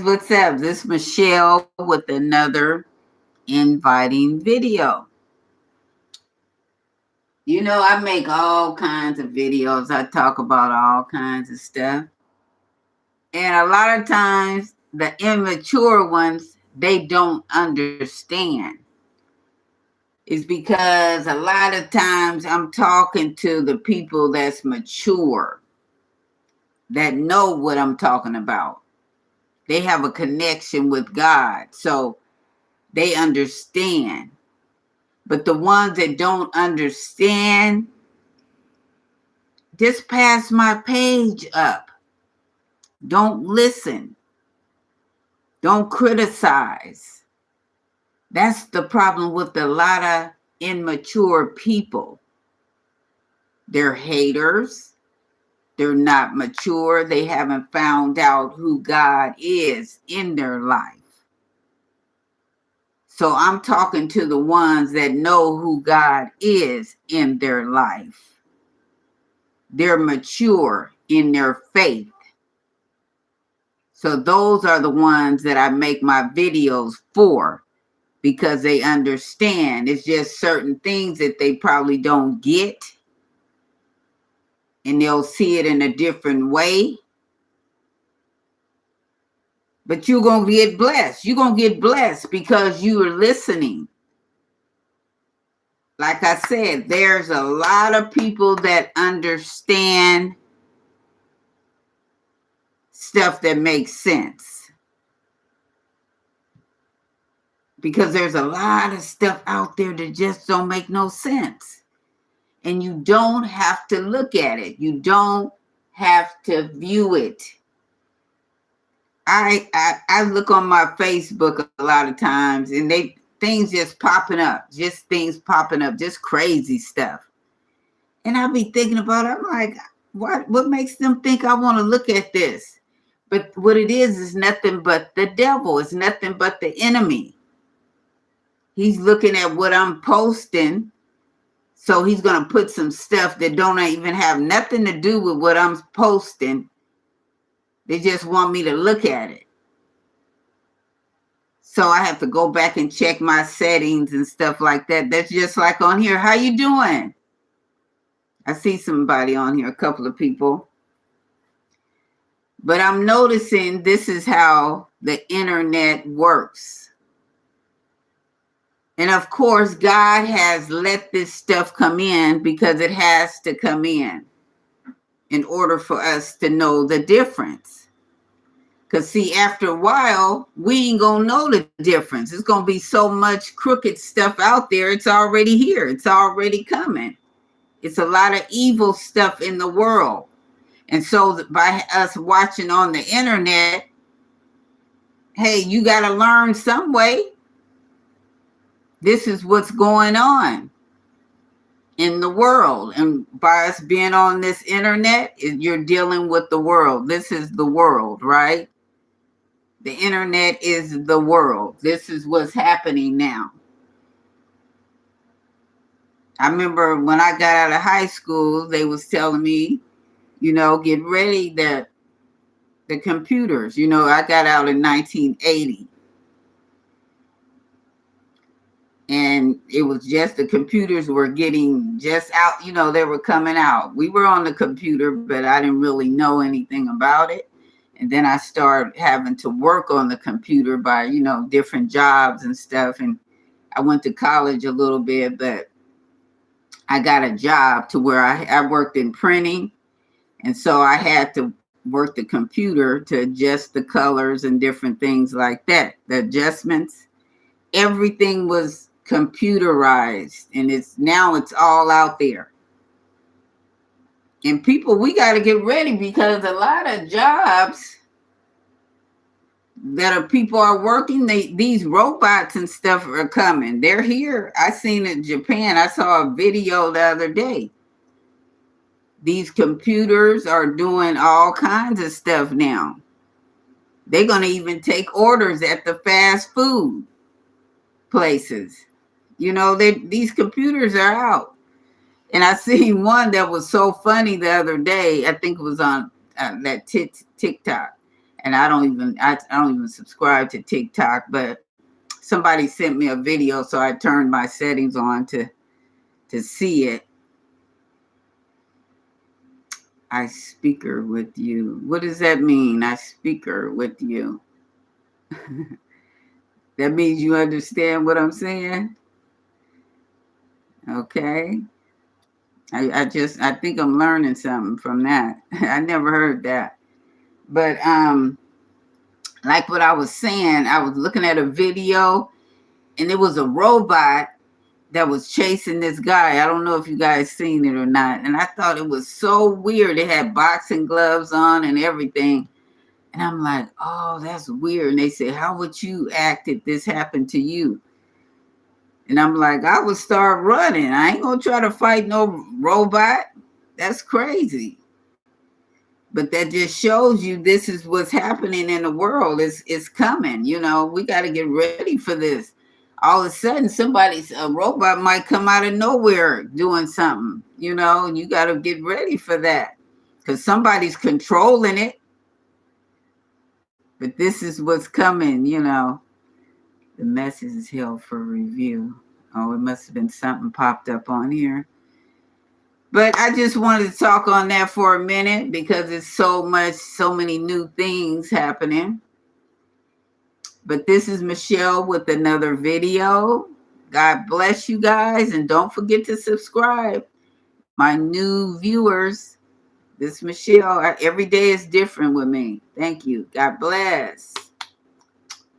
what's up? This is Michelle with another inviting video. I make all kinds of videos. I talk about all kinds of stuff. And a lot of times, the immature ones, they don't understand. It's because a lot of times I'm talking to the people that's mature, that know what I'm talking about. They have a connection with God. So they understand. But the ones that don't understand, just pass my page up. Don't listen. Don't criticize. That's the problem with a lot of immature people. They're haters. They're not mature. They haven't found out who God is in their life. So I'm talking to the ones that know who God is in their life. They're mature in their faith. So those are the ones that I make my videos for, because they understand. It's just certain things that they probably don't get, and they'll see it in a different way. But you're going to get blessed. You're going to get blessed because you are listening. Like I said, there's a lot of people that understand stuff that makes sense. Because there's a lot of stuff out there that just don't make no sense. And you don't have to look at it. You don't have to view it. I look on my Facebook a lot of times, and things just popping up, just crazy stuff. And I'll be thinking about it. I'm like, what makes them think I want to look at this? But what it is nothing but the devil. It's nothing but the enemy. He's looking at what I'm posting. So he's going to put some stuff that don't even have nothing to do with what I'm posting. They just want me to look at it. So I have to go back and check my settings and stuff like that. That's just like on here. How you doing? I see somebody on here, a couple of people. But I'm noticing this is how the internet works. And of course, God has let this stuff come in because it has to come in order for us to know the difference. Because see, after a while, we ain't going to know the difference. It's going to be so much crooked stuff out there. It's already here. It's already coming. It's a lot of evil stuff in the world. And so by us watching on the internet, hey, you got to learn some way. This is what's going on in the world. And by us being on this internet, you're dealing with the world. This is the world, right? The internet is the world. This is what's happening now. I remember when I got out of high school, they was telling me, get ready, the computers. I got out in 1980. And it was just the computers were getting just out, they were coming out. We were on the computer, but I didn't really know anything about it. And then I started having to work on the computer by, different jobs and stuff. And I went to college a little bit, but I got a job to where I worked in printing. And so I had to work the computer to adjust the colors and different things like that. The adjustments, everything was computerized, and it's all out there. And people, we got to get ready, because a lot of jobs that people are working, these robots and stuff are coming. They're here. I seen it in Japan. I saw a video the other day. These computers are doing all kinds of stuff now. They're going to even take orders at the fast food places. These computers are out. And I seen one that was so funny the other day. I think it was on that TikTok. And I don't even subscribe to TikTok, but somebody sent me a video, so I turned my settings on to see it. I speaker with you. What does that mean? I speaker with you. That means you understand what I'm saying? Okay. I think I'm learning something from that. I never heard that. But like what I was saying, I was looking at a video and it was a robot that was chasing this guy. I don't know if you guys seen it or not. And I thought it was so weird. It had boxing gloves on and everything. And I'm like, oh, that's weird. And they said, how would you act if this happened to you? And I'm like, I would start running. I ain't gonna try to fight no robot. That's crazy. But that just shows you this is what's happening in the world. It's coming. You know, we got to get ready for this. All of a sudden, a robot might come out of nowhere doing something, you know, and you got to get ready for that because somebody's controlling it. But this is what's coming, you know. The message is held for review. Oh, it must have been something popped up on here. But I just wanted to talk on that for a minute because it's so many new things happening. But this is Michelle with another video. God bless you guys. And don't forget to subscribe. My new viewers, this is Michelle. Every day is different with me. Thank you. God bless.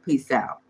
Peace out.